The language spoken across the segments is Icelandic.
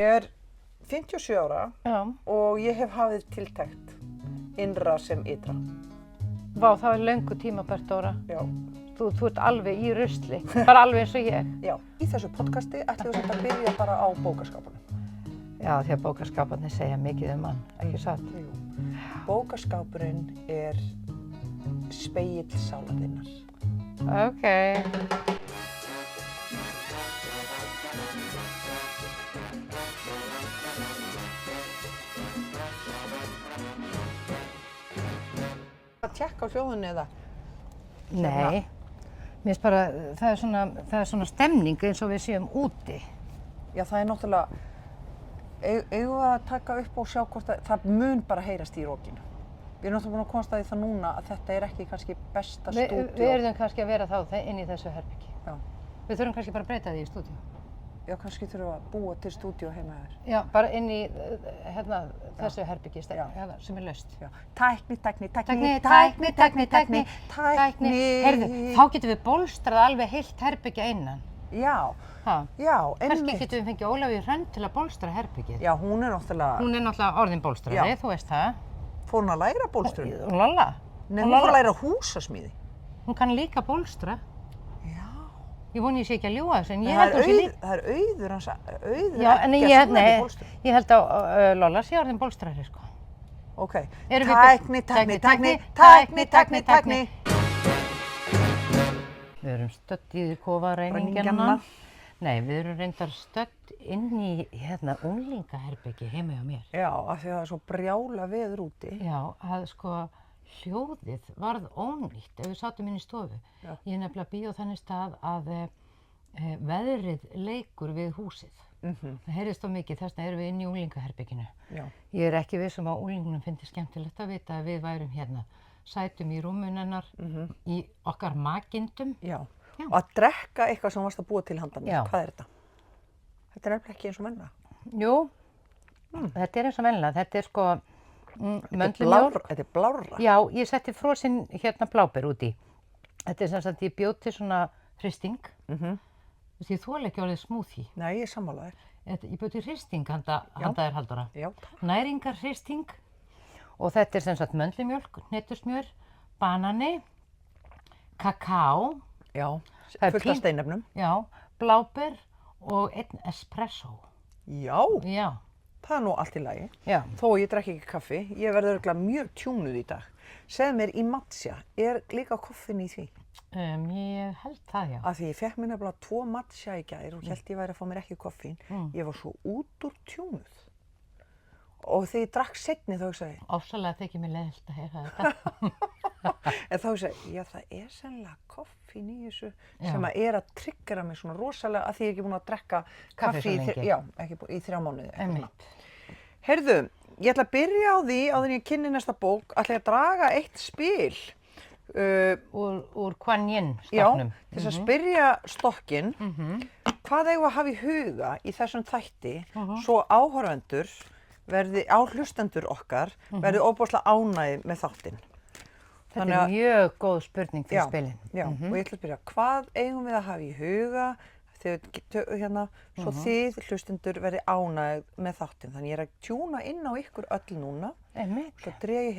Ég 57 ára Já. og ég hef hafið tiltekt innra sem ytra. Vá, það löngu tímabært, Dóra. Já. Þú ert alveg í rusli, bara alveg eins og ég. Já. Í þessu podcasti ætlum við að byrja bara á bókaskápunum. Já, því að bókaskáparnir segja mikið um hann, ekki satt? Jú. Bókaskápurinn spegill sálar þinnar. Ok. Að tjekka á hljóðunni eða? Nei, mér finnst bara, það er svona stemning eins og við séum úti. Já, það náttúrulega, eigum við að taka upp og sjá hvort það mun bara heyrast í rokinu. Við erum náttúrulega búin að komast að því það núna að þetta ekki kannski besta stúdíó. Við erum kannski að vera þá inn í þessu herbyggi. Já. Við þurfum kannski bara að breyta því í stúdíó. Já, kannski þurfum við að búa til stúdíó heima þér. Já, bara inn í þessu herbyggi sem er laust. Já. Tækni. Heyrðu, þá getum við bólstrað alveg heilt herbyggja innan. Já, já, Kannski getum við fengið Ólafíu Hrönn til að bólstra herbyggið. Já, hún er náttúrulega orðin bólstrari, þú veist það. Fór hún að læra bólstrun? Lolla. Nei, hún fór að læra húsasmíði. Hún kann líka bólstra. Já. Ég voni ég sé ekki að ljúga þessu, en ég held hún sé líka. Það er Auður Já, ekki að bólstrun. ég held að Lolla sé orðin bólstrari, sko. Ok. Tækni. Við erum stödd í kofaræningjana. Nei, við erum reyndar stödd inn í unglingaherbyggi heima hjá mér. Já, af því að það er svo brjála veður úti. Já, að sko hljóðið varð ónýtt ef við sátum inn í stofu. Já. Ég nefnilega bý á þannig stað að veðrið leikur við húsið. Það heyrist of mikið, þess vegna erum við inn í unglingaherbygginu. Já. Ég er ekki viss um að unglingunum finnst skemmtilegt að vita að við værum sætum í rúmun hennar í okkar makindum. Já. Og að drekka eitthvað sem varst að búa til handan. Já. Hvað er þetta? Þetta er nefnilega ekki eins og venjulega. Jú, þetta er eins og venjulega. Þetta er sko möndlumjólk. Þetta er blárra. Já, ég setti frosinn bláber út í. Þetta er sem sagt, ég bjó til svona hristing. Ég þoli ekki orðið smoothie. Nei, ég er sammála þér. Ég bjó til hristing handa þér, Halldóra. Já. Næringarhristing. Og þetta er sem sagt möndlumjólk, hnetusmjör, banani, kakao. Já, fullt af steinefnum. Já, bláber og einn espresso. Já. Já. Það er nú allt í lagi. Já. Þó ég drekki ekki kaffi, ég verður örugglega mjög tjúnuð í dag. Segðu mér, í matcha, er líka koffín í því? Ég held það, já. Af því ég fekk mér nefnilega 2 matcha í gær og hélt ég væri að fá mér ekki koffín. Ég var svo út úr tjúnuð. Og þegar ég drakk seinni þá hugsaði ég. Ofsalega þykir mér leiðilegt að heyra þetta. En þá hugsaði ég, já það er sennilega koffín í þessu sem að triggera mig svona rosalega að því ég er ekki búin að drekka kaffi í 3 mánuði. Einmitt. Heyrðu, ég ætla að byrja á því áður en ég kynni næsta bók, ætla ég að draga eitt spil. Úr Kuan Yin stofnum. Já, til þess að spyrja stokkinn, hvað eigum við að hafa í huga í þessum þætti svo áhorfendur hlustendur okkar verði ofboðslega ánægðir með þáttinn. Þetta er mjög góð spurning fyrir spilin. Já, og ég ætla að spyrja, hvað eigum við að hafa í huga svo þið hlustendur verði ánægð með þáttinn. Þannig ég er að tjúna inn á ykkur öll núna. Svo dreg ég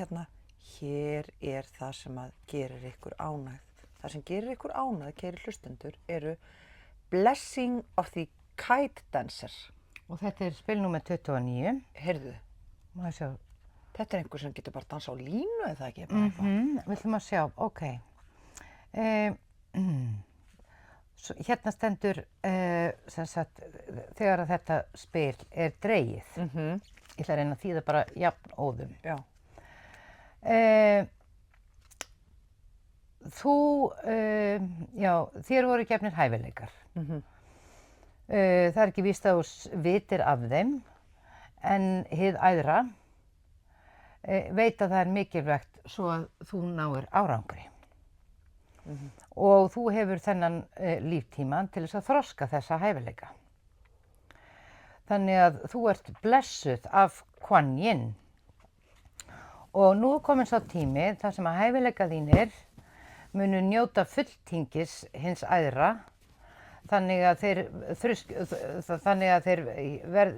hér er það sem að gerir ykkur ánægð. Það sem gerir ykkur ánægð, kæri hlustendur, eru Blessing of the Kite Dancer. Og þetta er spil númer 29. Heyrðu, þetta er einhver sem getur bara að dansa á línu eða ekki? Við ætlum að sjá, ok. Hérna stendur, sem sagt, þegar að þetta spil er dregið. Ég ætla að reyna að þýða bara jafnóðum. Já. Þér voru gefnir hæfileikar. Það er ekki víst að þú vitir af þeim, en hið æðra veit að það er mikilvægt svo að þú náir árangri. Og þú hefur þennan líftíma til þess að þroska þessa hæfileika. Þannig að þú ert blessuð af Kuan Yin. Og nú er kominn sá tími þar sem að hæfileika þínir munu njóta fulltingis hins æðra þannig að þeir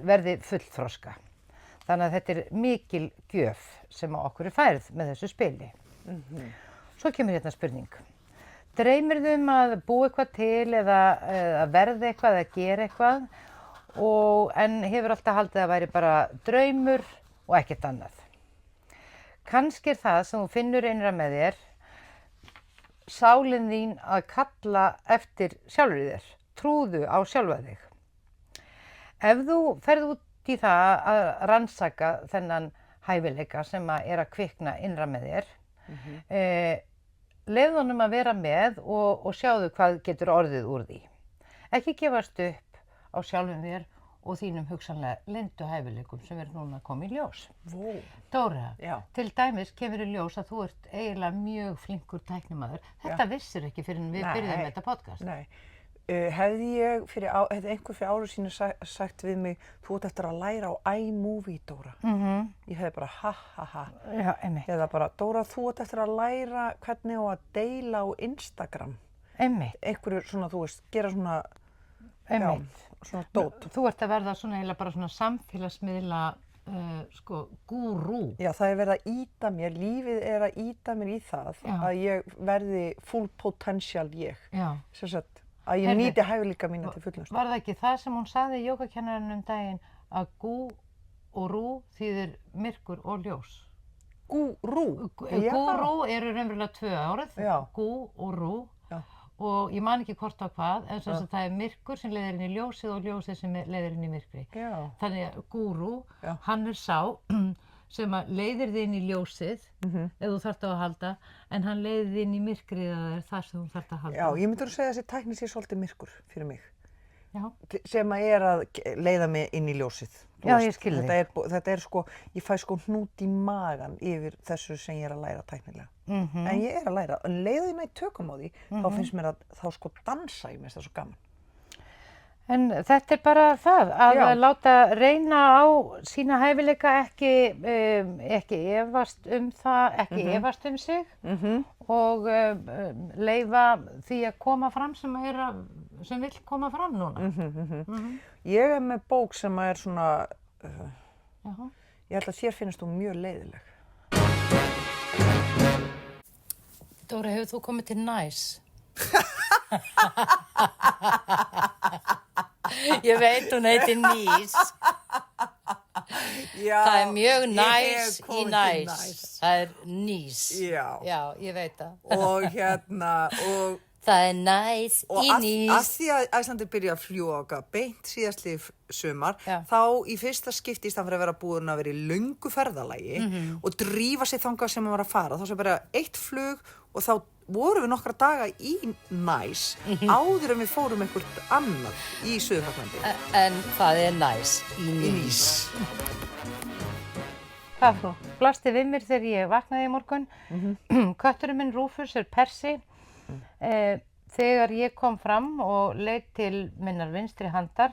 verði fullþroska. Þannig að þetta er mikil gjöf sem okkur er færð með þessu spili. Svo kemur hérna spurning. Dreymirðu að búa eitthvað til eða verða eitthvað eða gera eitthvað en hefur alltaf haldið að væri bara draumur og ekkert annað. Kannski er það sem þú finnur innra með þér, sálin þín að kalla eftir sjálfri þér. Trúðu á sjálfa þig. Ef þú ferð út í það að rannsaka þennan hæfileika sem að kvikna innra með þér, leyfðu honum að vera með og sjáðu hvað getur orðið úr því. Ekki gefast upp á sjálfum þér og þínum hugsanlega leyndu hæfileikum sem núna að koma í ljós. Dóra, til dæmis kemur í ljós að þú ert eiginlega mjög flinkur tæknimaður. Þetta vissir ekki fyrir en við byrjuðum með þetta podcast. Nei. Hefði einhver fyrir ári sínu sagt við mig, þú ert eftir að læra á iMovie, Dóra. Ég hefði bara ha. Já, einmitt. Eða bara, Dóra, þú ert eftir að læra hvernig á að deila á Instagram. Einmitt. Einhverju svona, þú veist, gera svona, svona dót. Þú ert að verða svona eiginlega bara svona samfélagsmiðla gúrú. Já, það er verið að ýta mér, lífið er að ýta mér í það að ég verði full potential ég. Já. Sem sagt, að ég nýti hæfileika mína til fullnustu. Var það ekki það sem hún sagði jógakennarinn daginn að gú og rú þýðir myrkur og ljós? Gúrú? Gúrú eru raunverulega 2 orð, gú og rú. Og ég man ekki hvort á hvað, en sem sagt það er myrkur sem leiðir inn í ljósið og ljósið sem leiðir inn í myrkri. Þannig að gúrú, hann er sá sem að leiðir þig inn í ljósið ef þú þarft á að halda, en hann leiðir þig inn í myrkrið að það er þar sem þú þarft að halda. Já, ég myndi að segja að þessi tækni sé svolítið myrkur fyrir mig. Já. Sem að að leiða mig inn í ljósið. Já, ég skil þig. Þetta er sko, ég fæ sko hnút í magan yfir þessu sem ég er að læra tæknilega. En ég er að læra, en leiðu ég nætt tökum á því, þá finnst mér að þá sko dansa ég mér það svo gaman. En þetta er bara það, að láta reyna á sína hæfileika, ekki efast um það, ekki efast um sig og leyfa því að koma fram sem vill koma fram núna. Ég er með bók sem er svona, ég held að þér finnst hún mjög leiðileg. Dóra, hefur þú komið til Næs? Ég veit hún heitir Nýs. Það er mjög næs í Næs. Það er Nýs. Já, ég veit það. Og það er næs í Nýs. Og að því að Icelandair byrja að fljúga beint síðastlið sumar, þá í fyrsta skipti í staðinn fyrir að vera búin að vera í löngu ferðalagi og drífa sig þangað sem maður var að fara. Þá sem bara 1 flug og þá vorum við nokkra daga í Næs áður en við fórum einhvert annað í Suður-Frakklandi. En það er næs í Nýs. Það blasti við mér þegar ég vaknaði í morgun. Kötturinn minn Rúfus er persi. Þegar ég kom fram og leit til minnar vinstri handar,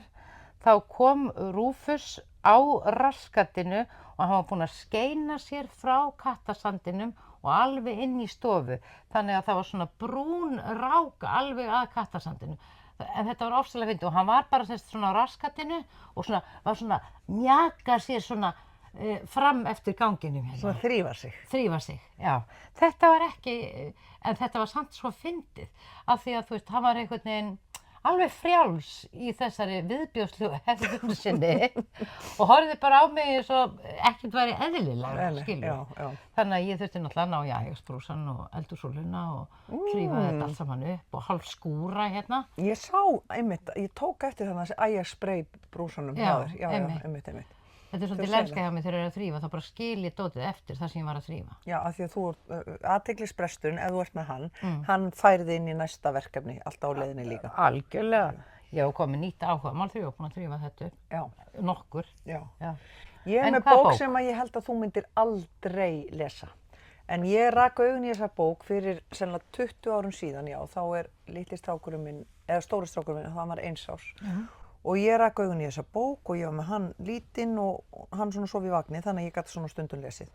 þá kom Rúfus á raskatinu og hann var búinn að skeina sér frá kattasandinum og alveg inn í stofu. Þannig að það var svona brún rák alveg að kattasandinu. En þetta var ofsalega fyndið og hann var bara svona á raskatinu og var svona mjaka sér svona fram eftir ganginum hérna. Svona þrífa sig. Þrífa sig, já. Þetta var ekki, en þetta var samt svo fyndið af því að þú veist, hann var einhvern veginn alveg frjáls í þessari viðbjóðslegu hegðun sinni og horfði bara á mig eins og ekkert væri eðlilega, skilur. Þannig að ég þurfti náttúrulega að ná í Ajax-brúsann og eldhúsúluna og þrífa þetta allt saman upp og hálf skúra hérna. Ég sá einmitt, ég tók eftir þannig að þessi Ajax-spray brúsanum hjá þér. Já, einmitt. Þetta er svolítið lenska hjá mig þegar ég er að þrífa, þá bara skil ég dótið eftir það sem ég var að þrífa. Já, af því að þú athyglisbresturinn, ef þú ert með hann færði inn í næsta verkefni, alltaf á leiðinni líka. Algjörlega. Ég hef komið nýtt áhugamál þegar ég var búin að þrífa þetta upp. Já. Nokkur. Já. Ég er með bók sem að ég held að þú myndir aldrei lesa. En ég rak augun í þessa bók fyrir sennilega 20 árum síðan, já, þá er litli strákurinn minn, eða stóri strákurinn minn, það var 1 árs. Og ég rak augun í þessa bók og ég var með hann lítinn og hann svona sofið í vagni, þannig að ég gat svona stundum lesið.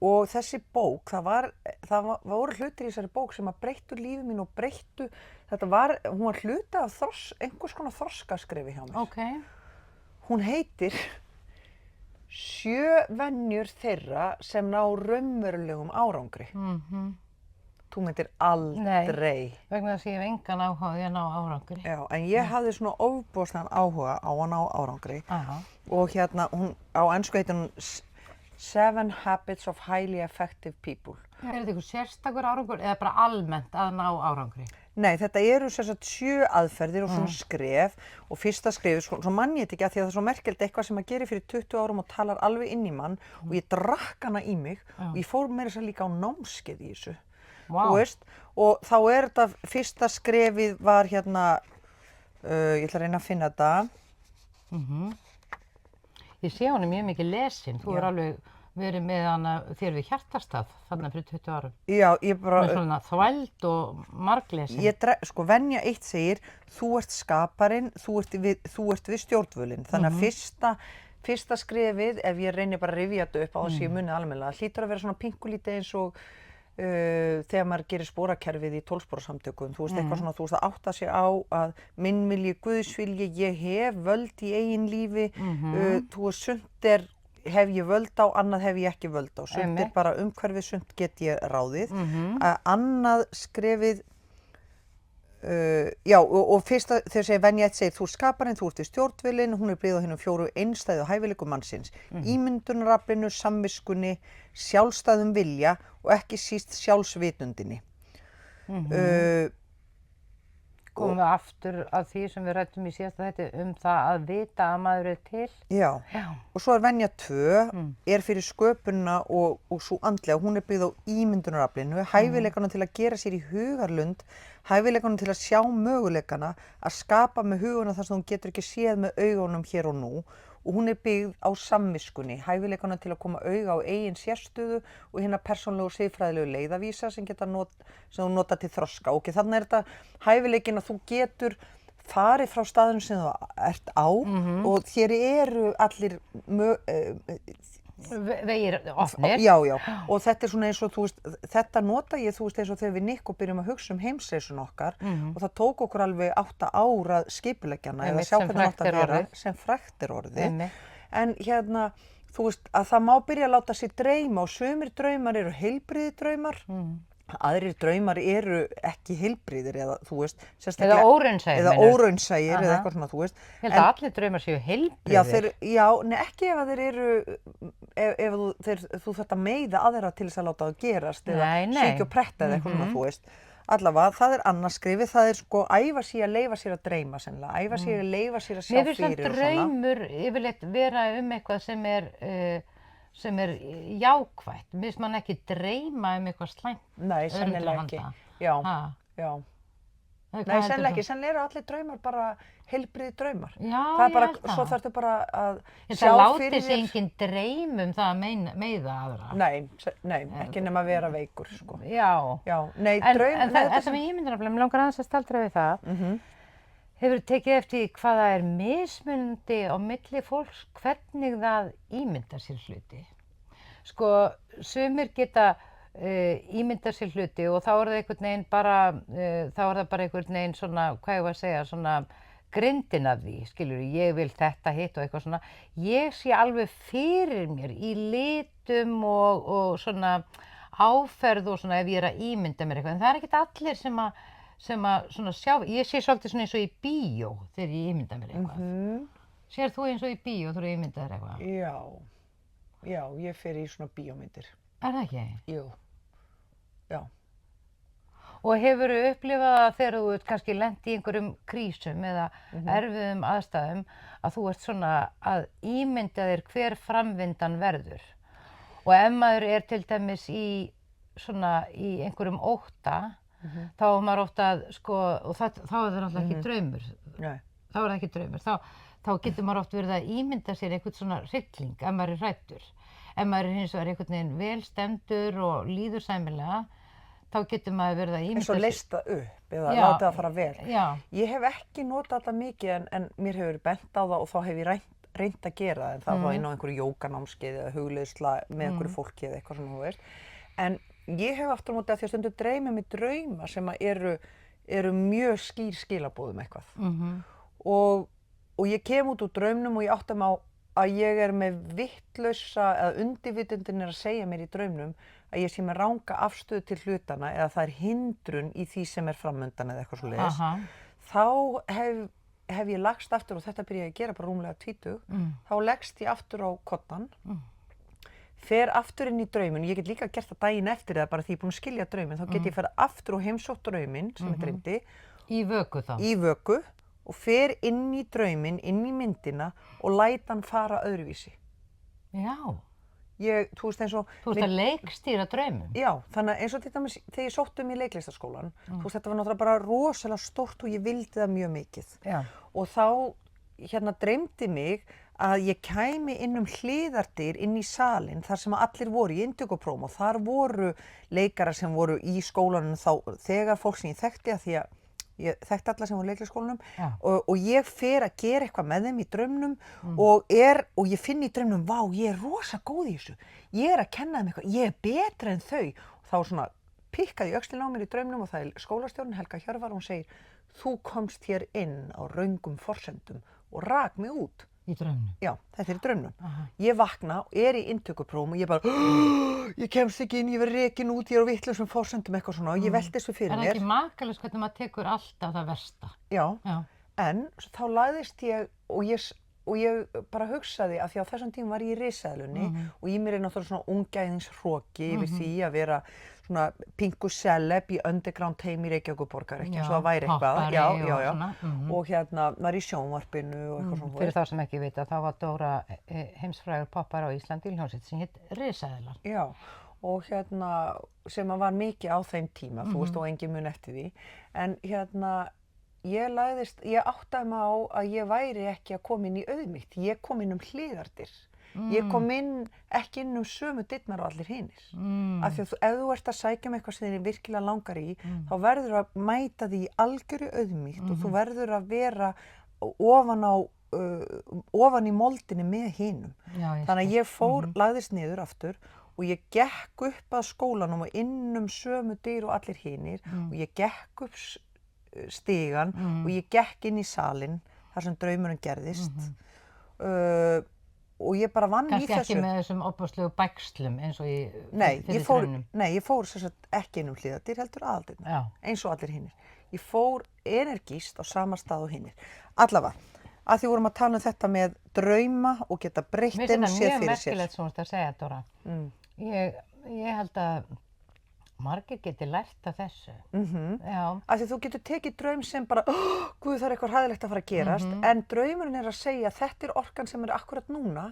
og þessi bók, voru hlutir í þessari bók sem að breyttu lífi mín og breyttu, hún var hluti af einhvers konar þroskaskrefi hjá mér. Okay. Hún heitir 7 venjur þeirra sem ná raunverulegum árangri. Þú myndir aldrei. Nei, vegna þess að ég hef engan áhuga á að ná árangri. Já, en ég hafði svona ofboðslegan áhuga á að ná árangri. Og hún, á ensku heitir hún 7 Habits of Highly Effective People. Er þetta einhver sérstakur árangur eða bara almennt að ná árangri? Nei, þetta eru sem sagt 7 aðferðir og svona skref og fyrsta skrefið, svo man ég þetta ekki að því að það er svo merkilegt eitthvað sem maður gerir fyrir 20 árum og talar alveg inn í mann og ég drakk hana í mig og ég fór meira þess að líka á námskeið í þessu. Þú veist, og þá þetta fyrsta skrefið var ég ætla að reyna að finna þetta. Ég sé hún mjög mikið lesin, þú er alveg verið með hana þér við Hjartarstað þarna fyrir 20 árum. Já, ég bara... Með svona þvæld og marglesin. Sko, venja 1 segir, þú ert skaparinn, þú ert við stjórnvölinn. Þannig að fyrsta skrefið, ef ég reynir bara að rifja þetta upp á þess að ég muni almennilega, hlýtur að vera svona pingulítið eins og þegar maður gerir spórakerfið í 12-spórasamtökum, þú veist, eitthvað svona, þú veist að átta sig á að minn vilji, Guðs vilji, ég hef völd í eigin lífi, þú veist, sumt hef ég völd á, annað hef ég ekki völd á, sumt bara umhverfið, sumt get ég ráðið. Annað skrefið, já, og fyrsta þegar segir venja 1 segir, þú ert skaparinn, þú ert við stjórnvölinn, hún byggð á hinum 4 einstæðu hæfileikum mannsins, ímyndunaraflinu, samviskunni, sjálfstæðum vilja og ekki síst sjálfsvitundinni. Komum við aftur að því sem við ræddum í síðasta þætti það að vita að maður er til. Já. Og svo venja 2 fyrir sköpunina og svo andlega, hún byggð á ímyndunaraflinu, hæfileikanum til að gera sér í hugarlund, hæfileikanum til að sjá möguleikana, að skapa með hugunum þar sem hún getur ekki séð með augunum hér og nú, og hún byggð á samviskunni, hæfileikanum til að koma auga á eigin sérstöðu og hérna persónlegu og siðfræðilegu leiðavísa sem þú nota til þroska. Ok, þannig þetta hæfileikin að þú getur farið frá staðinu sem þú ert á og þér eru allir vegir opnir. Já, og þetta svona eins og, þú veist, þetta nota ég, þú veist, eins og þegar við Nikko byrjum að hugsa heimsreisun okkar og það tók okkur alveg 8 ár að skipuleggja hana eða sjá hvernig átt að vera, sem frægt er orðið. En þú veist, að það má byrja að láta sig dreyma og sumir draumar eru heilbrigðir draumar, aðrir draumar eru ekki heilbrigðir eða, þú veist, eða óraunsægir eða eitthvað svona, þú veist. Ég held að allir draumar séu heilbrigðir. Já, ekki ef þeir eru, ef þú þarft að meiða aðra til þess að láta það gerast eða svíkja og pretta eða eitthvað svona, þú veist. Allavega, það er annað skrefið, það er sko æfa sig að leyfa sér að dreyma sennilega, æfa sig að leyfa sér að sjá fyrir og svona. Mér finnst að draumur yfirleitt vera eitthvað sem er jákvætt. Mér finnst mann ekki dreyma eitthvað slæmt. Nei, sennilega ekki. Já. Nei, sennilega ekki. Sennilega eru allir draumar bara heilbrigðir draumar. Já, það er bara, svo þarftu bara að sjá fyrir þér. Það láti sig enginn dreym það að meiða aðra. Nei, ekki nema að vera veikur, sko. Já. Nei, draum... En þetta með ímyndunarafli, mér langar aðeins að staldra við það. Hefur tekið eftir hvað það er mismunandi á milli fólks, hvernig það ímyndar sér hluti. Sko, sumir geta ímyndar sér hluti og þá er það einhvern veginn bara, einhvern veginn svona, hvað ég var að segja, svona grindin af því, skilur, ég vil þetta, hitt og eitthvað svona. Ég sé alveg fyrir mér í litum og svona áferð og svona ef ég er að ímynda mér eitthvað, en það er ekkert allir sem að svona sjá, ég sé svolítið svona eins og í bíó þegar ég ímynda mér eitthvað. Sér þú eins og í bíó þegar ég ímynda þér eitthvað? Já, ég fer í svona bíómyndir. Er það ekki? Jú, já. Og hefurðu upplifað að þegar þú ert kannski lent í einhverjum krísum eða erfiðum aðstæðum að þú ert svona að ímynda þér hver framvindan verður? Og ef maður er til dæmis í einhverjum ótta, þá er maður ofta, sko, og þá er það náttúrulega ekki draumur. Nei. Þá er það ekki draumur. Þá getur maður oft verið að ímynda sér einhvern svona hrylling ef maður er hræddur. Ef maður er hins vegar einhvern veginn vel stemdur og líður sæmilega, þá getur maður verið að ímynda sér. Eins og leysta upp eða láta það fara vel. Já. Ég hef ekki notað þetta mikið en mér hefur verið bent á það og þá hef ég reynt að gera það, en það var inn á einhverju jóganámskeið eða hugleiðsla með einhverju fólki eða eitthvað svona, þú veist. En ég hef aftur á móti að því að stundum dreymi mig drauma sem að eru mjög skýr skilaboð eitthvað. Og ég kem út úr draumnum og ég átta mig á að ég með vittlausa, eða undirvitundin að segja mér í draumnum að ég sé með ranga afstöðu til hlutana eða það hindrun í því sem framundan eða eitthvað svoleiðis. Þá hef ég lagst aftur, og þetta byrja ég að gera bara rúmlega 20, þá leggst ég aftur á koddann, fer aftur inn í drauminn, ég get líka gert það daginn eftir eða bara því ég er búin að skilja drauminn, þá get ég farið aftur og heimsótt drauminn sem ég dreymdi. Í vöku þá? Í vöku, og fer inn í drauminn, inn í myndina og læt hann fara öðruvísi. Já. Þú veist eins og... Þú ert að leikstýra draumum? Já, þannig að eins og þetta þegar ég sótti í leiklistaskólan, þú veist þetta var náttúrulega bara rosalega stórt og ég vildi það mjög mikið. Já. Og þá dreymdi mig að ég kæmi inn hliðardyr inn í salinn þar sem allir voru í inntökuprófum og þar voru leikarar sem voru í skólanum þegar fólk sem ég þekkti, að því að ég þekkti alla sem voru í leiklistaskólanum, og ég fer að gera eitthvað með þeim í draumnum og ég finn í draumnum, vá, ég rosa góð í þessu, ég að kenna þeim eitthvað, ég betra en þau. Og þá svona pikkaði öxlinn á mér í draumnum og það skólastjórinn Helga Hjörvar, hún segir, þú komst hér inn á röngum forsendum og rak mig út. Í draumnum? Já, þetta í draumnum. Ég vakna og í inntökuprófum og ég bara, ég kemst ekki inn, ég verð rekin út, ég á vitlausum forsendum eitthvað svona og ég velti þessu fyrir mér. Er það ekki makalaust hvernig maður tekur alltaf það versta? Já. En þá lagðist ég og ég bara hugsaði að því á þessum tíma var ég í risaeðlunni og í mér náttúrulega svona ungæðingshroki yfir því að vera svona pingu celeb í underground heim í Reykjavíkurborgar, ekki eins og það væri eitthvað. Og var í sjónvarpinu og eitthvað svona. Fyrir þá sem ekki vita, þá var Dóra heimsfrægur poppari á Íslandi í hljómsveit sem hét Risaeðlar. Já, og sem var mikið á þeim tíma, þú veist, og engin mun eftir því. En ég áttaði mig á að ég væri ekki að koma inn í auðmýkt, ég kom inn hliðardyr. Ég kom ekki inn sömu dyrnar og allir hinir. Af því að ef þú ert að sækja eitthvað sem þig virkilega langar í, þá verður að mæta því í algjöru auðmýkt og þú verður að vera ofan í moldinni með hinum. Þannig að ég lagðist niður aftur og ég gekk upp að skólanum og inn sömu dyr og allir hinir og ég gekk upp stigan og ég gekk inn í salinn þar sem draumurinn gerðist og ég bara vann í þessu. Kannski ekki með þessum opáslegu bækslum eins og fyrir draumnum? Nei, ég fór ekki inn hliðardyr, heldur aðaldyrnar, eins og allir hinnir. Ég fór energist á sama stað og hinnir. Allavega, að því vorum að tala þetta með drauma og geta breytt sér fyrir sér. Mér finnst það mjög merkilegt sem þú ert að segja, Dóra. Ég held að margir geti lært af þessu. Af því þú getur tekið draum sem bara, guð, það eitthvað hræðilegt að fara að gerast, en draumurinn að segja að þetta orkan sem akkurat núna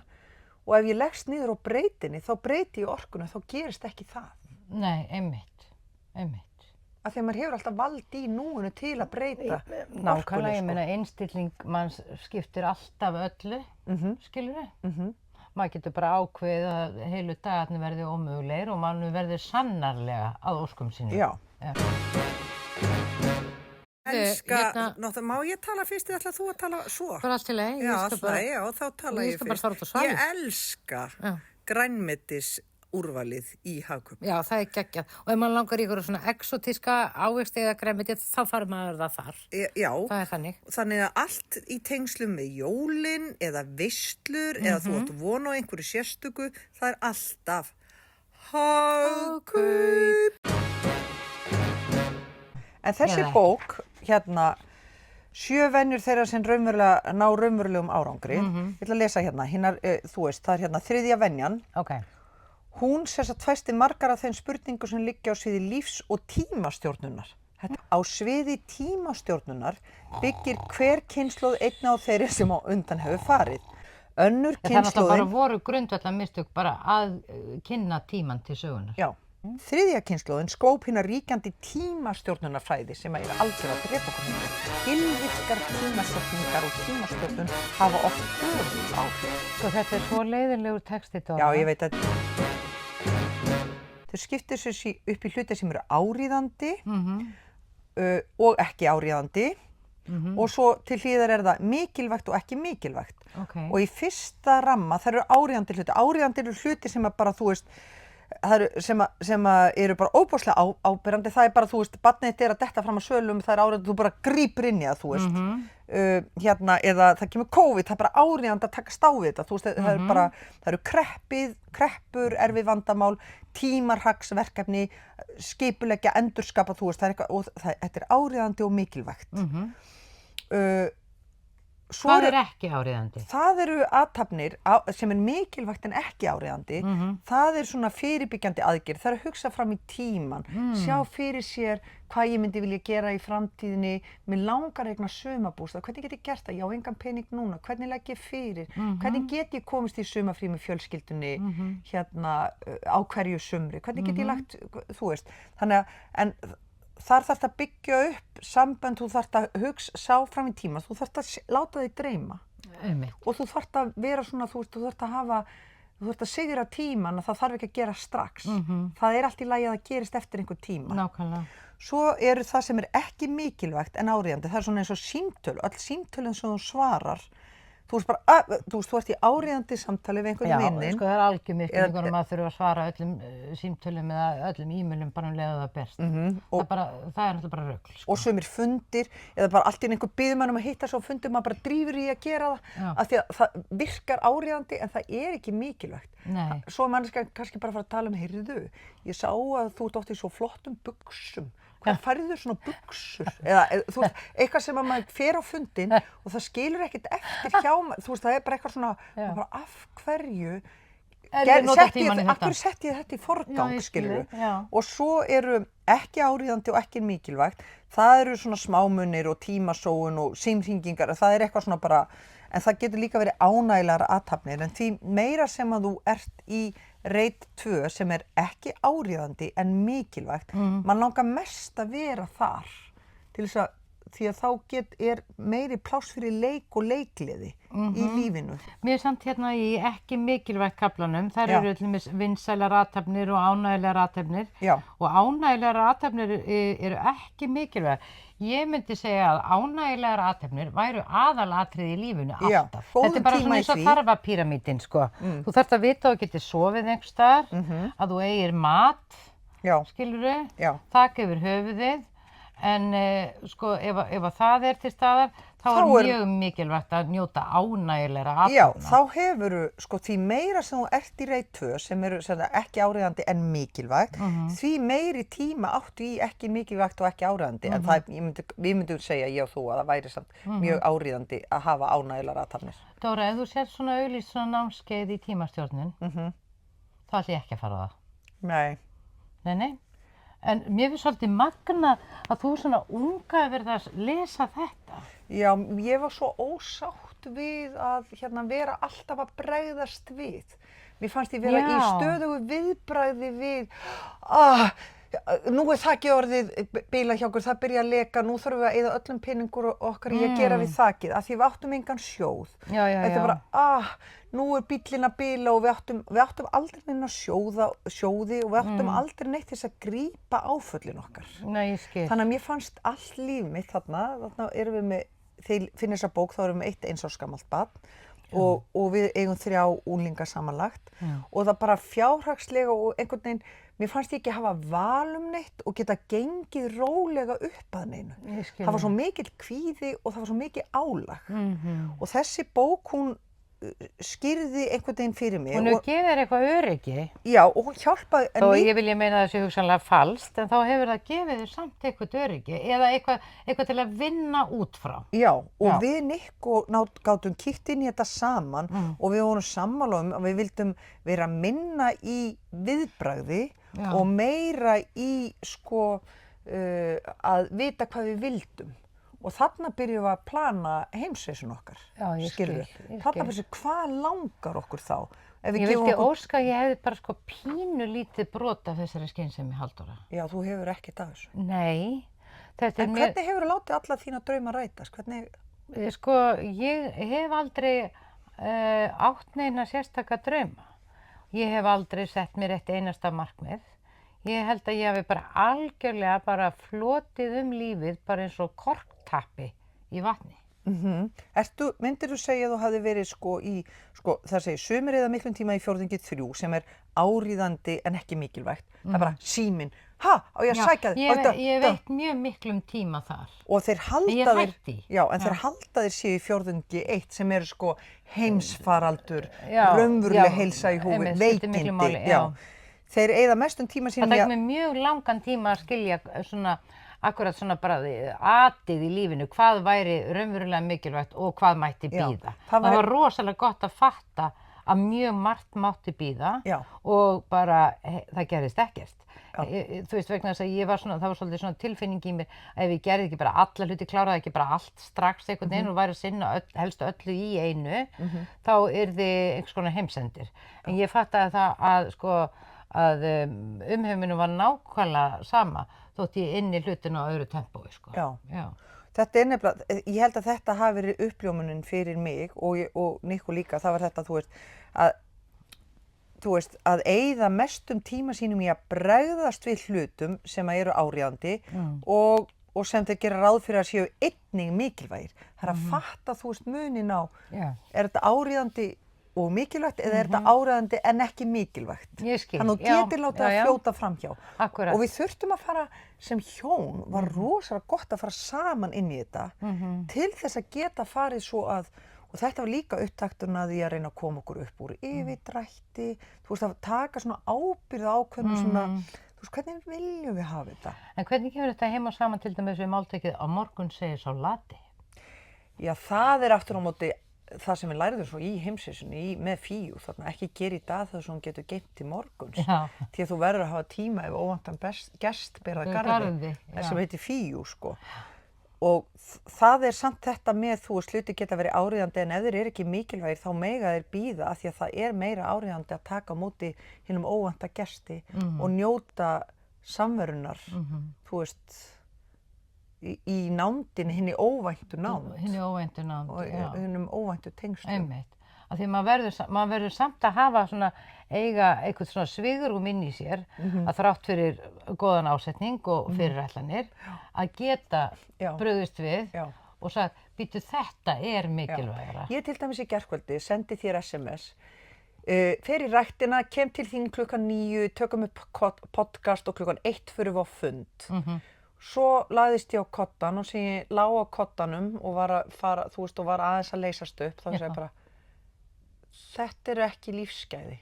og ef ég leggst niður á breytinni, þá breyti ég orkuna, þá gerist ekki það. Nei, einmitt. Af því að maður hefur alltaf vald í núinu til að breyta orkunni. Nákvæmlega, ég meina einstilling manns skiptir alltaf öllu, skilurðu? Maður getur bara ákveðið að heilu dagarnir verði ómögulegir og maður verður sannarlega að óskum sínum. Já. Elska, má ég tala fyrst eða ætlar þú að tala svo? Bara allt í lagi. Já, þá tala ég fyrst. Ég elska grænmetisúrvalið í Hagkaup. Já, það geggjað. Og ef maður langar í ykkur svona exotíska ávexti eða grænmeti, þá fær maður það þar. Já. Það er þannig. Þannig að allt í tengslum með jólin eða veislur eða þú átt von á einhverju sérstöku, það er alltaf Hagkaup. En þessi bók, 7 venjur þeirra sem ná raunverulegum árangri, ég ætla að lesa þú veist, það er 3. venjan. Hún fæsti margar af þeim spurningum sem liggja á sviði lífs- og tímastjórnunar. Á sviði tímastjórnunar byggir hver kynslóð einna á þeirri sem á undan hefur farið. Önnur kynslóðin... Það náttúrulega bara voru grundvallarmistök bara að kynna tímann til sögunar. Já. 3. kynslóðin skóp hina ríkjandi tímastjórnunarfræði sem er aldrei að drepa okkur hérna. Skilvirkar tímasetningar og tímastjórnun hafa oft öðruvísi áhrif. Sko þetta er svo leiðinlegur texti, Dóra. Já, ég veit að þau skipta sér upp í hluti sem eru áríðandi og ekki áríðandi og svo til hliðar það mikilvægt og ekki mikilvægt. Okay. Og í fyrsta ramma, það eru áríðandi hluti. Áríðandi eru hluti sem bara, þú veist, það eru sem eru bara óbúslega áberandi. Það bara, þú veist, barnið þitt að detta fram á svölum, það áríðandi, þú bara grípur inn í það, þú veist. Eða það kemur COVID, það bara áríðandi að takast á við þetta. Þú veist, það eru bara, það eru kreppur, erfið vandamál, tímarhagsverkefni, skipuleggja, endurskapa, þú veist, það eitthvað, og þetta áríðandi og mikilvægt. Hvað ekki áríðandi? Það eru athafnir sem mikilvægt en ekki áríðandi. Það svona fyrirbyggjandi aðgerð, það að hugsa fram í tíman, sjá fyrir sér hvað ég myndi vilja gera í framtíðinni, mér langar að eignast sumarbústað, hvernig get ég gert það? Já, engan pening núna, hvernig legg ég fyrir? Hvernig get ég komist í sumarfrí með fjölskyldunni á hverju sumri? Hvernig get ég lagt, þú veist, þannig að, en þar þarf að byggja upp sambönd, þú þarf að sjá fram í tíma, þú þarf að láta þig dreyma. Og þú þarf að vera svona, þú veist, þú þarf að sigra tíman, það þarf ekki að gera strax. Það allt í lagi að það gerist eftir einhver tíma. Nákvæmlega. Svo eru það sem ekki mikilvægt en áríðandi, það svona eins og símtöl, öll símtölin sem þú svarar, þú veist bara, þú ert í áríðandi samtali við einhvern vinnin. Já, sko það algjör mikilvægt að maður þurfa að svara öllum símtölum eða öllum e-mailum bara leið það berst. Það náttúrulega bara rugl. Sko. Og sumir fundir, eða bara allt í einhver biður mann að hitta svo fundir, maður bara drífur í að gera það, af því að það virkar áríðandi en það ekki mikilvægt. Nei. Svo er manneskja kannski bara að fara að tala heyrðu, ég sá að þú ert oft í svo flottum buxum. Hvað færðu svona buxur? Eða þú veist, eitthvað sem að maður fer á fundin og það skilur ekkert eftir hjá maður, þú veist, það bara eitthvað svona, bara af hverju setti ég þetta í forgang, skilurðu? Og svo eru ekki áríðandi og ekki mikilvægt, það eru svona smámunir og tímasóun og símhringingar, það eitthvað svona bara, en það getur líka verið ánægilegar athafnir, en því meira sem að þú ert í reit 2 sem ekki áríðandi en mikilvægt, mann langar mest að vera þar til þess að því að þá meiri pláss fyrir leik og leikgleði í lífinu. Mér samt hérna í ekki mikilvægt kaflanum, þar eru allir vinsælar athafnir og ánægilegar athafnir og ánægilegar athafnir eru ekki mikilvægt. Ég myndi segja að ánægilegar athafnir væru aðalatriði í lífinu alltaf. Þetta bara svona eins og þarfapíramídinn, sko. Þú þarft að vita að þú getur sofið einhvers staðar, að þú eigir mat, skilurðu, þak yfir höfuðið, en sko ef það til staðar, þá mjög mikilvægt að njóta ánægilegra athafna. Já, þá hefurðu, sko, því meira sem þú ert í reit 2, sem eru ekki áríðandi en mikilvægt, því meiri tíma áttu í ekki mikilvægt og ekki áríðandi, en við myndum segja, ég og þú, að það væri samt mjög áríðandi að hafa ánægilegar athafnir. Dóra, ef þú sér svona auglýst svona námskeið í tímastjórnun, þá ætla ég ekki að fara á það. Nei. Nei. En mér finnst svolítið magna að þú svona unga verið að lesa þetta. Já, ég var svo ósátt við að vera alltaf að bregðast við. Mér fannst ég vera í stöðugu viðbragði við, nú þakið orðið bíla hjá okkur, það byrja að leka, nú þurfum við að eyða öllum peningur okkar í að gera við þakið, af því við áttum engan sjóð. Þetta bara, nú bíllinn að bila og við áttum aldrei neina sjóði og við áttum aldrei neitt til þess að grípa áföllin okkar. Nei, ég skil. Þannig að mér fannst allt líf mitt þarna erum við með, þegar ég finn þessa bók, þá erum við 1 árs gamalt barn og við eigum 3 unglinga samanlagt og það bara fjárhagslega og einhvern veginn, mér fannst ég ekki hafa val neitt og geta gengið rólega upp að neinu. Það var svo mikill kvíði og það var svo mikið álag. Og þessi bók, hún skýrði einhvern veginn fyrir mig. Hún hefur gefið þér eitthvað öryggi. Já, og hún hjálpaði. Þó ég vilja meina þessu hugsanlega falskt, en þá hefur það gefið þér samt eitthvað öryggi eða eitthvað til að vinna út frá. Já, og við Nikko gátum kíkt inn í þetta saman og við vorum sammála að við vildum vera minna í viðbragði og meira í að vita hvað við vildum. Og þarna byrjum við að plana heimsreisun okkar. Já, ég skil. Þarna byrjum við, hvað langar okkur þá? Ég vildi óska að ég hefði bara pínu lítið brot af þessari skynsemi, Halldóra. Já, þú hefur ekkert af þessu. Nei. En hvernig hefur þú látið alla þína drauma rætast? Hvernig? Sko, ég hef aldrei átt neina sérstaka drauma. Ég hef aldrei sett mér eitt einasta markmið. Ég held að ég hafi bara algjörlega flotið lífið bara eins og korktappi í vatni. Myndirðu segja að þú hafði verið það segir sumir eyða miklum tíma í fjórðungi 3 sem áríðandi en ekki mikilvægt. Það bara síminn, á ég að sækja þig? Ég veit mjög miklum tíma þar. Og þeir halda þeir halda þeir séu í fjórðungi 1 sem heimsfaraldur, raunveruleg heilsa í húfi, veikindi. Þeir eyða mestum tíma sínum það tekur mig mjög langan tíma að skilja akkurat svona bara atið í lífinu, hvað væri raunverulega mikilvægt og hvað mætti bíða. Það var rosalega gott að fatta að mjög margt mátti bíða og bara það gerðist ekkert. Þú veist, vegna þess að ég var það var svolítið svona tilfinning í mér að ef ég gerði ekki bara alla hluti, kláraði ekki bara allt strax einhvern veginn og væri að sinna helst öllu í einu, þá yrði einhvers konar heimsendir. En ég fattaði það að umheiminum var nákvæmlega sama þótt ég inni hlutina á öðru tempói, Já. Þetta nefnilega, ég held að þetta hafi verið uppljómunin fyrir mig og Nico líka, það var þetta, þú veist, að eyða mestum tíma sínum í að bregðast við hlutum sem eru áríðandi og sem þeir gera ráð fyrir að séu einnig mikilvægir. Það að fatta, þú veist, munin á, þetta áríðandi og mikilvægt eða þetta áríðandi en ekki mikilvægt. Ég skil. Þannig að þú getur látið að fljóta framhjá. Akkurat. Og við þurftum að fara sem hjón, var rosalega gott að fara saman inn í þetta til þess að geta farið svo að, og þetta var líka upptakturinn að því að reyna að koma okkur upp úr yfirdrætti, þú veist að taka svona ábyrgð ákveðnum svona, þú veist hvernig viljum við hafa þetta? En hvernig kemur þetta heim og saman til dæmis við máltækið á morgun segir sá lati? Já, það aftur á móti það sem við læriðum svo í heimsreisunni með Fíu, þarna ekki gera í dag það sem hún getur geymt til morguns. Því að þú verður að hafa tíma ef óvæntan gest ber að garði sem heitir Fíu, Og það samt þetta með, þú veist, hluti geta verið áríðandi en ef þeir ekki mikilvægir þá mega þeir bíða af því að það meira áríðandi að taka á móti hinum óvænta gesti og njóta samverunar, þú veist, í nándinni, hinni óvæntu nánd. Hinni óvæntu nánd, og hinnum óvæntu tengslum. Einmitt. Af því maður verður samt að hafa eiga eitthvað svona svigrúm inn í sér að þrátt fyrir góðan ásetning og fyrirætlanir að geta brugðist við og sagt, býtu þetta mikilvægara. Ég til dæmis í gærkvöldi sendi þér SMS, fer í ræktina, kem til þín klukkan 9, tökum upp podcast og klukkan 1 fyrir við á fund. Svo lagðist ég á koddann og sem ég lá á koddanum og var að fara, þú veist, og var aðeins að leysast upp, þá sagði ég bara, þetta ekki lífsgæði.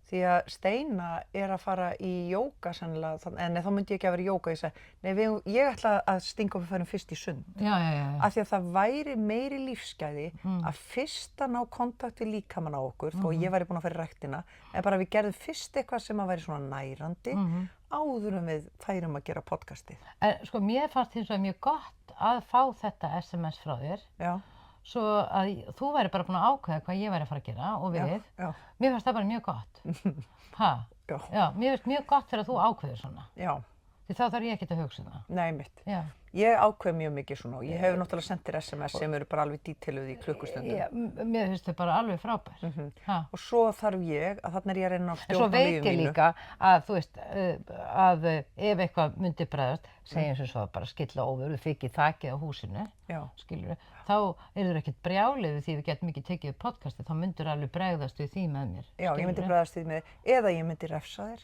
Því að Steina að fara í jóga sennilega, en þá myndi ég ekki að vera í jóga, ég sagði, nei, ég ætla að stinga upp og færum fyrst í sund. Af því að það væri meiri lífsgæði að fyrst að ná kontakt við líkamann á okkur, þó ég væri búin að fara í ræktina, en bara við gerðum fyrst eitthvað sem að væri svona nærandi, áður en við færum að gera podcastið. En mér fannst hins vegar mjög gott að fá þetta SMS frá þér. Svo að þú væri bara búin að ákveða hvað ég væri að fara að gera og við. Mér fannst það bara mjög gott. Mér finnst mjög gott þegar þú ákveður svona. Því þá þarf ég ekkert að hugsa það. Nei, mitt. Ég ákveð mjög mikið svona og ég hef náttúrulega sendt þér SMS sem eru bara alveg dítiluð í klukkustundum. Mér finnst þau bara alveg frábær. Og svo þarf ég, að þarna ég að reyna að stjórna lífinu mínu. En svo veit ég líka að, þú veist, að ef eitthvað myndi bregðast, segjum sem svo bara skilla óveður, við fikk í þakið á húsinu, skilurðu, þá þeir ekkert brjálið því við getum ekki tekið upp podcastið, þá myndur alveg bregðast við því með mér. Já, ég myndi bregðast við með, eða ég myndi refsa þér.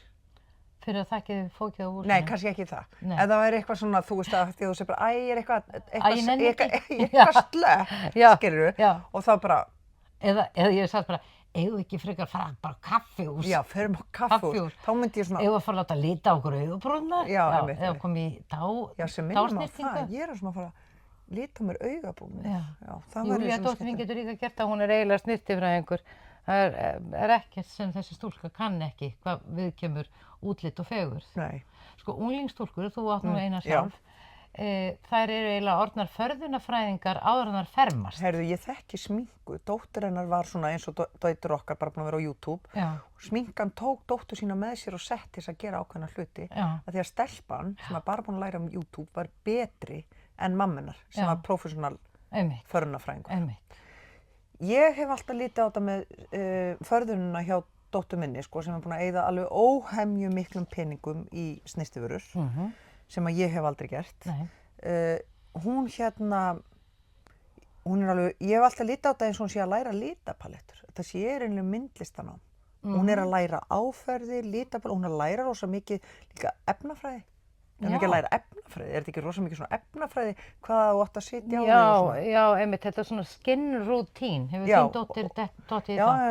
Fyrir að þakkið fókið á húsinu? Nei, kannski ekki það. Ef það væri eitthvað svona, þú veist að því að þú segir bara, ég er eitthvað slöpp, skilurðu, og þá bara... Eða ég sagði bara, eigum við ekki frekar að fara bara á kaffihús? Já, förum á kaffihús. Þá myndi ég svona... Eigum við að fara að láta lita okkur augabrúnar? Eða koma í dásnýrtingu? Já, sem minnum á það. Ég svona að fara að lita mér augabrúnar. Júlía dóttir mín getur líka gert það, hún eiginlega snyrtifræðingur. Það ekkert sem þessi stúlka kann ekki, hvað viðkemur útlit og fegurð. Nei. Unglingsstúlkur, þú átt nú eina sjálf, þær eru eiginlega orðnar förðunarfræðingar áður en þær fermast. Heyrðu, ég þekki sminku. Dóttir hennar var svona eins og dætur okkar, bara búin að vera á YouTube. Sminkan tók dóttur sína með sér og sett til að gera ákveðna hluti. Að því að stelpan, sem var bara búin að læra YouTube, var betri en mammenar, sem var professional förðunarfræðingur. Ég hef alltaf litið á þetta með förðununa hjá dóttur minni, sem búin að eyða alveg óhemju miklum peningum í snyrtivörur, sem að ég hef aldrei gert. hún hún alveg, ég hef alltaf litið á þetta eins og hún sé að læra litapalettur. Þetta sé einlega myndlistanám. Hún að læra áferði, litapalettur, hún að læra rosa mikið líka efnafræði. Hún ekki að læra efnafræði, þetta ekki rosa mikið svona efnafræði, hvað þú átt að sitja á þig og svona? Já, einmitt, þetta er svona skin routine, hefur þín dóttir dottið í það? Já,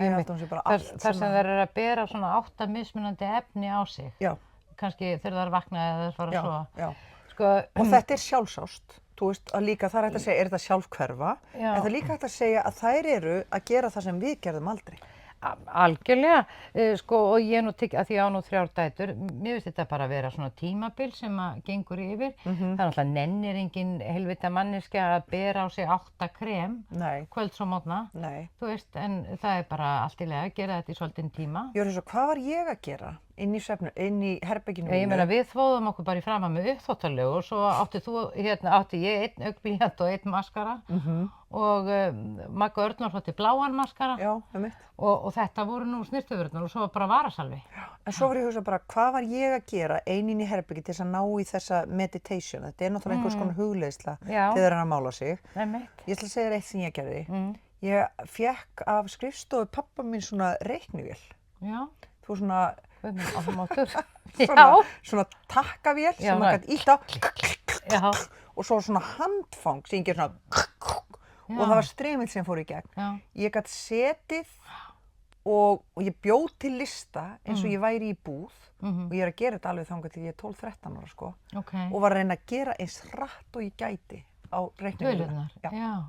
ég held að hún sé bara allt svona. Þar sem þær eru að bera svona 8 mismunandi efni á sig. Já. Kannski þegar þær vakna eða þær fara að sofa. Já. Sko, og þetta er sjálfsást, þú veist, að líka það er hægt að segja, er þetta sjálfhverfa? En það er líka hægt að segja að þær eru að gera það sem við gerðum aldrei. Algjörlega, sko, og ég nú að því ég á nú 3 dætur, mér finnst þetta bara að vera svona tímabil sem að gengur yfir. Það er náttúrulega nennir engin heilvita manneskja að bera á sig 8 krem kvölds og morgna. Þú veist, en það er bara allt í lagi að gera þetta í svolítinn tíma. Ég var hvað var ég að gera inn í herberginu mínu? Ég meina, við þvoðum okkur bara í framan með uppþvottalegu og svo átti ég 1 augnblýant og 1 maskara og Magga Örnólfs átti bláan maskara. Já, einmitt. Og þetta voru nú snyrtivörurnar og svo bara varasalvi. En svo var ég að hugsa bara, hvað var ég að gera inn í herbergi til þess að ná í þessa meditation? Þetta er náttúrulega einhvers konar hugleiðsla þegar hann að mála sig. Einmitt. Ég ætla að segja þér eitt sem ég gerði. Ég fékk af skrifstofu pabba mín svona reiknivél. Já. Þú svona... svona takkavél sem maður gæti ítt á og svo svona handfang sem ég ger svona og það var streymill sem fór í gegn. Ég gæti setið og ég bjóð til lista eins og ég væri í búð og ég er að gera þetta alveg þangað til ég er 12-13 ára sko og var að reyna að gera eins hratt og ég gæti á reiknivélina. Já.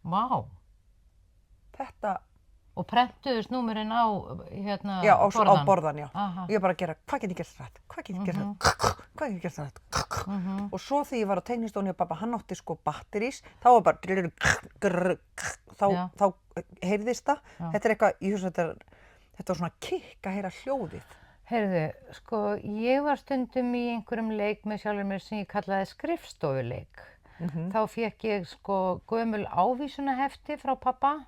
Vá. Þetta og prentuðust númerinn á borðan? Já, á borðan, já. Ég var bara að gera, hvað get ég gert hratt? Hvað get ég gert hratt? Hvað get ég gert hratt? Og svo þegar ég var á teiknistofunni og pappa, hann átti sko batterís, þá var bara þá heyrðist það. Þetta er eitthvað, ég hugsa þetta var svona kikk að heyra hljóðið. Heyrðu, sko, ég var stundum í einhverjum leik með sjálfur mér sem ég kallaði skrifstofuleik. Þá fékk ég sko gömul ávísunahefti frá pappa.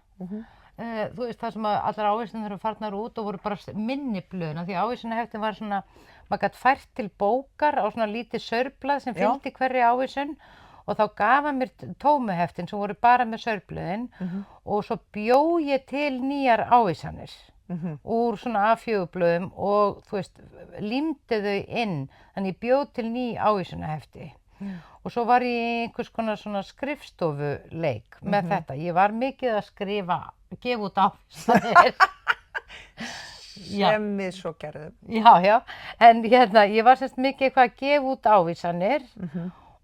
Þú veist það sem að allar ávísanir eru farnar út og voru bara minniblöðin því ávísunaheftin var svona, maður gat fært til bókar á svona lítið saurblað sem fylgdi hverri ávísun og þá gaf hann mér tómuheftin sem voru bara með saurblöðin og svo bjó ég til nýjar ávísanir úr svona A4-blöðum og þú veist, límdi þau inn, þannig ég bjó til ný ávísunahefti. Og svo var ég í einhvers konar svona skrifstofuleik með þetta. Ég var mikið að gefa út ávísanir. Sem við svo gerðum. Já, en ég var semst mikið eitthvað að gefa út ávísanir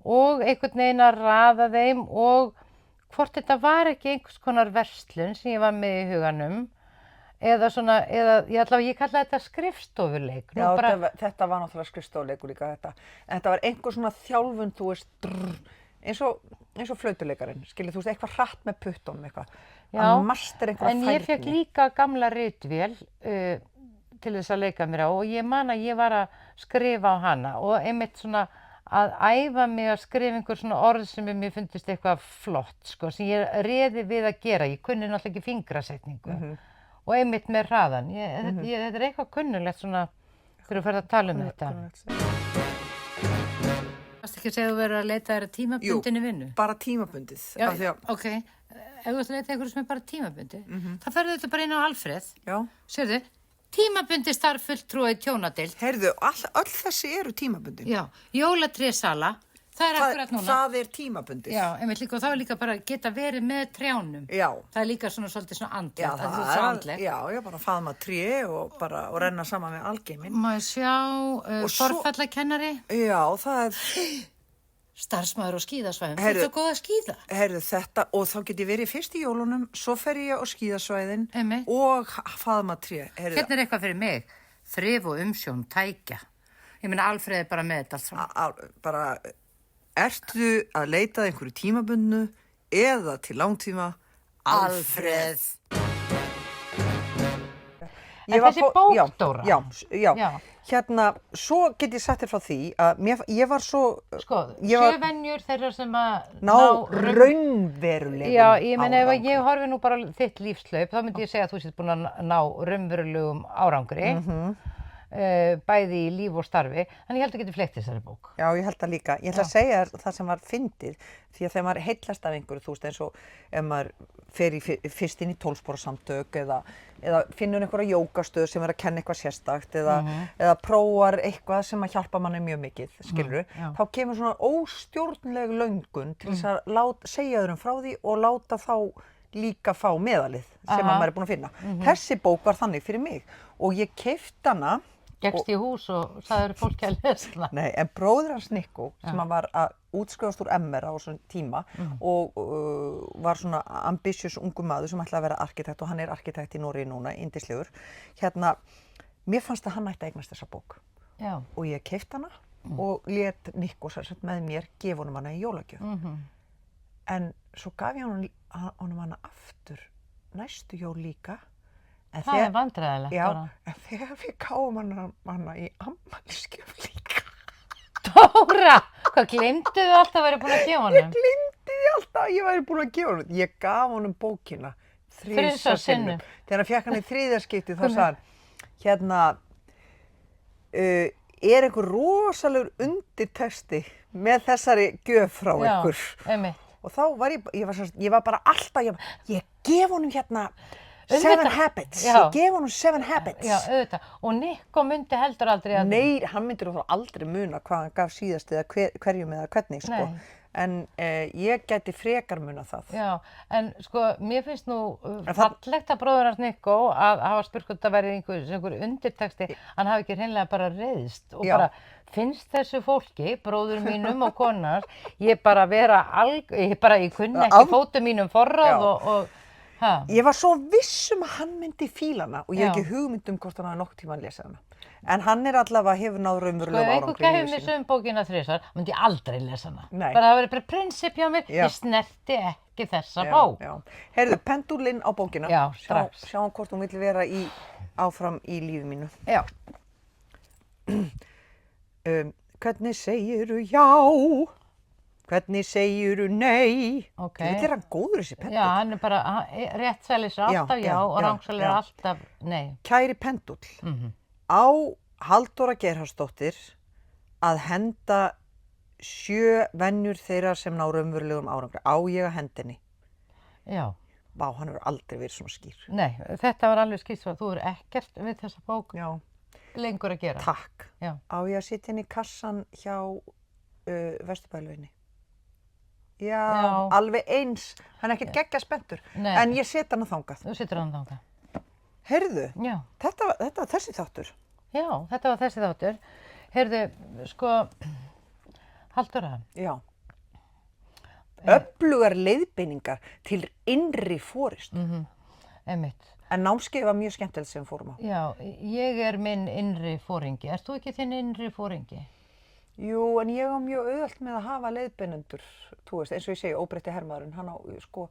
og einhvern veginn að raða þeim og hvort þetta var ekki einhvers konar verslun sem ég var með í huganum eða ég kallaði þetta skrifstofuleik. Já, þetta var náttúrulega skrifstofuleikur líka þetta. En þetta var einhver svona þjálfun, þú veist, eins og flautuleikarinn, skiljið, þú veist, eitthvað hratt með puttunum eitthvað. Að master einhverja færni. En ég fékk líka gamla ritvél til þess að leika mér á og ég man að ég var að skrifa á hana og einmitt svona að æfa mig að skrifa einhver svona orð sem mér fundist eitthvað flott, sko, sem ég réði við að gera. Ég kunni náttúrulega ekki fingrasetningu. Og einmitt með hraðan. Þetta er eitthvað kunnulegt svona þegar þú ferð að tala um þetta. Varstu ekki að segja að þú verður að leita þér að tímabundinni vinnu? Jú, bara tímabundið. Já, ok. Ef þú ætti að leita einhverju sem er bara tímabundið, þá ferðu þetta bara inn á Alfreð. Já. Sérðu, tímabundið starffulltrúi í tjónadeild. Heyrðu, öll þessi eru tímabundin. Já, jólatrésala. Það er akkurat núna. Það er tímabundið. Já, einmitt líka og það er líka bara að geta verið með trjánum. Já. Það er líka svolítið svona andlegt. Já, það er andlegt. Já, bara faðma tré og renna saman með algeiminn. Maður sjá, forfallakennari. Já, það er... Starfsmaður á skíðasvæðum. Þú ert góð að skíða. Heyrðu þetta og þá get ég verið fyrst í jólunum, svo fer ég á skíðasvæðin og faðma tré. Hérna er eitthvað fyrir mig. Þrif og umsjón, tækja. Ég meina Alfreð er bara með þetta allt saman. Bara... Ertu að leita einhverju tímabundnu eða til langtíma? Alfreð. En þessi bók, Dóra. Já. Hérna, svo get ég sagt þér frá því að ég var svo... Sko, 7 venjur þeirra sem að ná raunverulegum. Já, ég meina ef ég horfi nú bara þitt lífslaup, þá myndi ég segja að þú sért búin að ná raunverulegum árangri. bæði í líf og starfi, þannig ég held að geta fleygt þessari bók. Já, ég held það líka. Ég ætla að segja þér það sem var fyndið, því að þegar maður heillast af einhverju, þú veist, eins og ef maður fer fyrst inn í 12-spora-samtök eða finnur einhverja jógastöð sem er að kenna eitthvað sérstakt eða prófar eitthvað sem að hjálpa manni mjög mikið, skilurðu, þá kemur svona óstjórnleg löngun til þess að segja öðrum frá því og láta þá líka fá meðalið sem að maður er búinn að finna. Þessi bók var þannig fyrir mig og ég keypti hana. Gekkst í hús og sagði fólki að lesa hana? Nei, en bróðir hans Nico, sem hann var að útskrifast úr MR á þessum tíma og var svona ambitious ungur maður sem ætlaði að vera arkitekt og hann er arkitekt í Noregi núna, yndislegur. Hérna, mér fannst að hann ætti að eignast þessa bók. Já. Og ég keypti hana og lét Nico sem með mér gefa honum hana í jólagjöf. En svo gaf ég honum hana aftur næstu jól líka. Það er vandræðilegt bara. Já, en þegar við gáum hana í afmælisgjöf líka. Dóra, hvað gleymdu þið alltaf að vera búin að gefa honum? Ég gleymdi því alltaf að ég væri búin að gefa honum. Ég gaf honum bókina þrisvar sinnum. Þegar hann fékk hana í þriðja skipti þá sagði hann, hérna, er einhver rosalegur undirtexti með þessari gjöf frá ykkur. Já, einmitt. Og þá var ég var bara alltaf, ég gef honum hérna 7 Habits, ég gef honum 7 Habits. Já, auðvitað. Og Nico myndi heldur aldrei að... Nei, hann myndir þá aldrei muna hvað hann gaf síðast eða hverjum eða hvernig, sko. En ég gæti frekar muna það. Já, en sko, mér finnst nú fallegt að bróðir hans Nico að hafa spurt hvort það væri einhver undirtexti, hann hafi ekki hreinlega bara reiðst og bara finnst þessu fólki, bróður mínum og konar, ég bara ég kunni ekki fótum mínum forráð og Ég var svo viss að hann myndi fíla hana og ég hef ekki hugmynd hvort hann hafi nokkuð tímann lesið hana. En hann er allavega hefur náð raunverulega árangri í lífi sínu. Ef einhver gæfi mér sömu bókina þrisvar, myndi ég aldrei lesa hana. Nei. Það verður bara prinsip hjá mér, ég snerti ekki þessa bók. Heyrðu, pendúlinn á bókina. Já, strax. Sjáum hvort hún vill vera áfram í lífi mínu. Já. Hvernig segirðu já? Hvernig segirðu nei? Þetta er hann góður þessi pendúll. Já, hann er bara réttsælis alltaf já og rangsælis alltaf nei. Kæri pendúll, á Halldóra Geirharðsdóttir að henda 7 venjur þeirra sem ná raunverulegum árangri. Á ég að henda henni? Já. Vá, hann hefur aldrei verið svona skýr. Nei, þetta var alveg skýrt svo að þú er ekkert við þessa bók lengur að gera. Takk. Á ég að sitja henni í kassan hjá Vesturbæjarlauginni? Já, alveg eins. Hann er ekkert geggja spenntur. En ég set hann þangað. Þú setur hann þangað. Heyrðu, þetta var þessi þáttur. Já, þetta var þessi þáttur. Heyrðu, sko, Halldóra. Já. Öflugar leiðbeiningar til innri forystu. Einmitt. En námskeið var mjög skemmtilegt sem fórum á. Já, ég er minn innri foringi. Ert þú ekki þinn innri foringi? Jú, en ég á mjög auðvelt með að hafa leiðbeinendur, þú veist, eins og ég segi, óbreytti hermaðurinn, hann á, sko,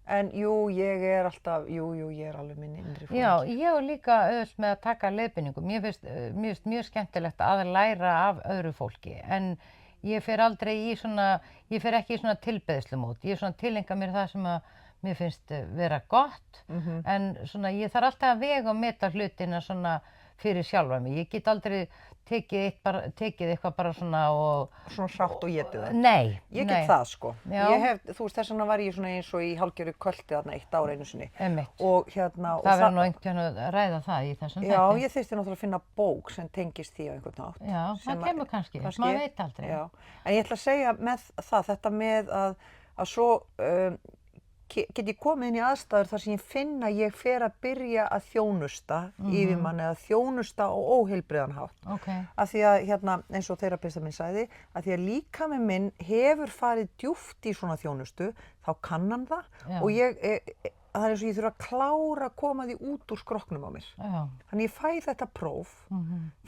en jú, ég er alveg minn innri foringi. Já, ég er líka auðvelt með að taka leiðbeiningum. Mér finnst mjög skemmtilegt að læra af öðru fólki, en ég fer aldrei ég fer ekki í svona tilbeðslumót. Ég svona tilenga mér það sem að mér finnst vera gott, en svona ég þarf alltaf að vega og meta hlutina svona fyrir sjálfa mig. Ég get aldrei tekið eitthvað bara svona og... Svona hrátt og étið það? Nei. Ég get það, sko. Já. Þú veist, þess vegna var ég svona eins og í hálfgerðu költi þarna 1 ár einu sinni. Einmitt. Og hérna... Það verður nú einhvern veginn að ræða það í þessum þætti. Já, ég þyrfti náttúrulega að finna bók sem tengist því á einhvern nátt. Já, það kemur kannski. Maður veit aldrei. Já. En ég ætla að segja með það, þetta með að svo get ég komið inn í aðstæður þar sem ég finn að ég fer að byrja að þjónusta yfirmann eða þjónusta á óheilbrigðan hátt. Af því að, hérna, eins og þerapista minn sagði, að því að líkami minn hefur farið djúpt í svona þjónustu, þá kann hann það og það er eins og ég þurfa að klára að koma því út úr skrokknum á mér. Þannig ég fæ þetta próf,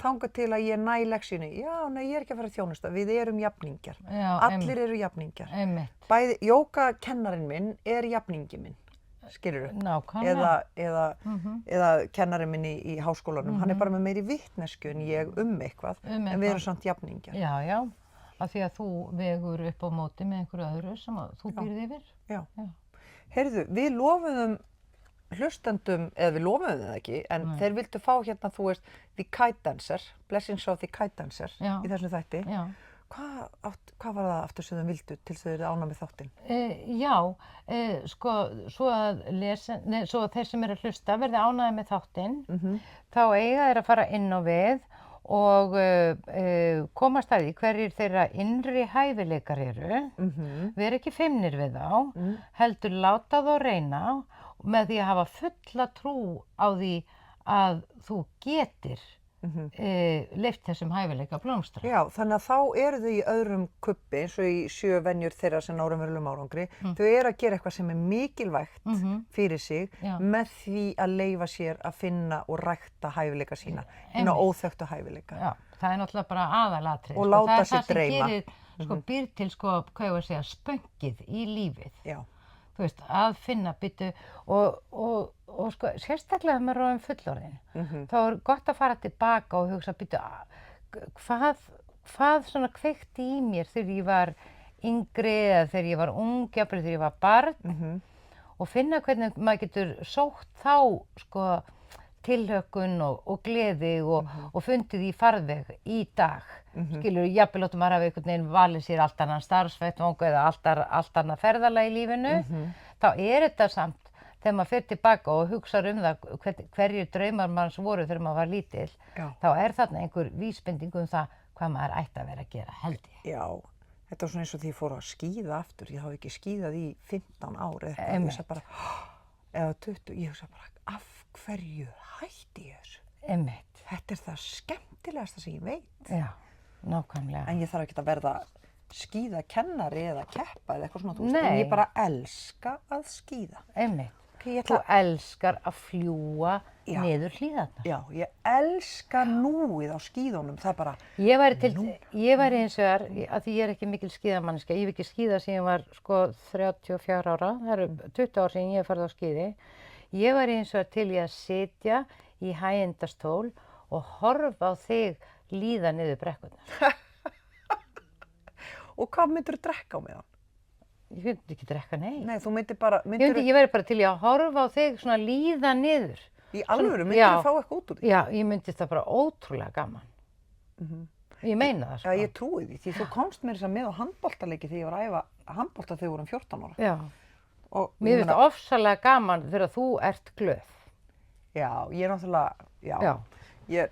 þangað til að ég næ leksinni. Já, nei, ég er ekki að fara að þjónusta, við erum jafningjar. Allir eru jafningjar. Bæði, jógakennarinn minn er jafningi minn, skilurðu? Nákvæmlega. Eða kennarinn minn í háskólanum, hann er bara með meiri vitneskju en ég eitthvað, en við erum samt jafningjar. Já, já, af því að þú vegur upp á móti með einhverju öðru sem þú býrð yfir. Já. Heyrðu, við lofuðum hlustendum, eða við lofum það ekki, en þeir vildu fá hérna, þú veist, The Kite Dancer, Blessings of the Kite Dancer í þessum þætti. Já. Hvað var það aftur sem þau vildu til þau eru ánægð með þáttinn? Sko, svo að þeir sem eru að hlusta verði ánægðir með þáttinn, þá eiga þeir að fara inn á við og komast að því hverjir þeirra innri hæfileikar eru, vera ekki feimnir við þá, heldur láta þá reyna með því að hafa fulla trú á því að þú getir leyft þessum hæfileika að blómstra. Já, þannig að þá eru þau í öðrum kubbi, eins og í 7 venjur þeirra sem ná raunverulegum árangri. Þau eru að gera eitthvað sem er mikilvægt fyrir sig með því að leyfa sér að finna og rækta hæfileika sína, hina óþekktu hæfileika. Já, það er náttúrulega bara aðalatriði. Og láta sig dreyma. Það er það sem gerir, býr til, hvað ég var að segja, spöngið í lífið. Já. Þú veist, að finna byttu og sko, sérstaklega þegar maður er orðinn fullorðinn, þá er gott að fara tilbaka og hugsa byttu, hvað svona kveikti í mér þegar ég var yngri eða þegar ég var ung, jafnvel þegar ég var barn og finna hvernig maður getur sótt þá sko tilhlökkun og gleði og fundið í farveg í dag. Skilur, jafnvel áttu maður hafa einhvern veginn valið sér allt annan starfsvettvang eða allt annað ferðalag í lífinu, þá er þetta samt, þegar maður fer tilbaka og hugsar það hverjir draumar manns voru þegar maður var lítill, þá er þarna einhver vísbending það hvað maður ætti að vera að gera, held ég. Já, þetta var svona eins og því ég fór að skíða aftur, ég hafi ekki skíðað í 15 ár eða eitthvað, ég hugsa bara, eða 20, ég hugsa bara, af hverju hætti ég þessu? Einmitt. Þetta er það skemmtilegasta sem ég veit. Já, nákvæmlega. En ég þarf ekki að verða skíðakennari eða keppa eða eitthvað svona, þú veist, en ég bara elska að skíða. Einmitt. Þú elskar að fljúga niður hlíðarnar. Já, ég elska núið á skíðunum, það er bara... Ég væri hins vegar, að því ég er ekki mikil skíðamanneskja, ég hef ekki skíðað síðan ég var sko 34 ára, það eru 20 ár síðan ég hef farið á skíði. Ég væri hins vegar til ég að sitja í hægindastól og horfa á þig líða niður brekkurnar. Og hvað myndirðu drekka á meðan? Ég myndi ekki drekka, nei. Nei, þú myndir bara... Ég væri bara til ég að horfa á þig svona líða niður. Í alvöru, myndirðu fá eitthvað út úr því? Já, ég myndi það bara ótrúlega gaman. Ég meina það, sko. Já, ég trúi því þú komst mér þess að með á handboltaleiki þegar ég var að æfa handbolta þegar ég voru 14 ára. Já. Mér finnst það ofsalega gaman þegar þú ert glöð. Já, ég er náttúrulega, ég er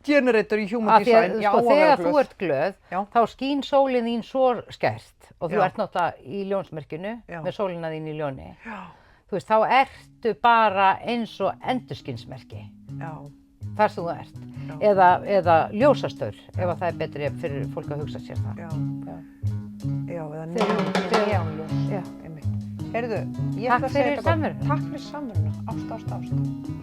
generator í human design. Sko, þegar þú ert glöð, þá skín sólin þín svo skært og þú ert náttúrulega í ljónsmerkinu með sólina þín í ljóni. Þú veist, þá ertu bara eins og endurskinsmerki. Já. Þar sem þú ert. Eða ljósastaur, ef að það er betri fyrir fólk að hugsa sér það. Já, eða neonljós. Já, einmitt. Heyrðu, ég ætla að segja þetta gott. Takk fyrir samveruna. Ást.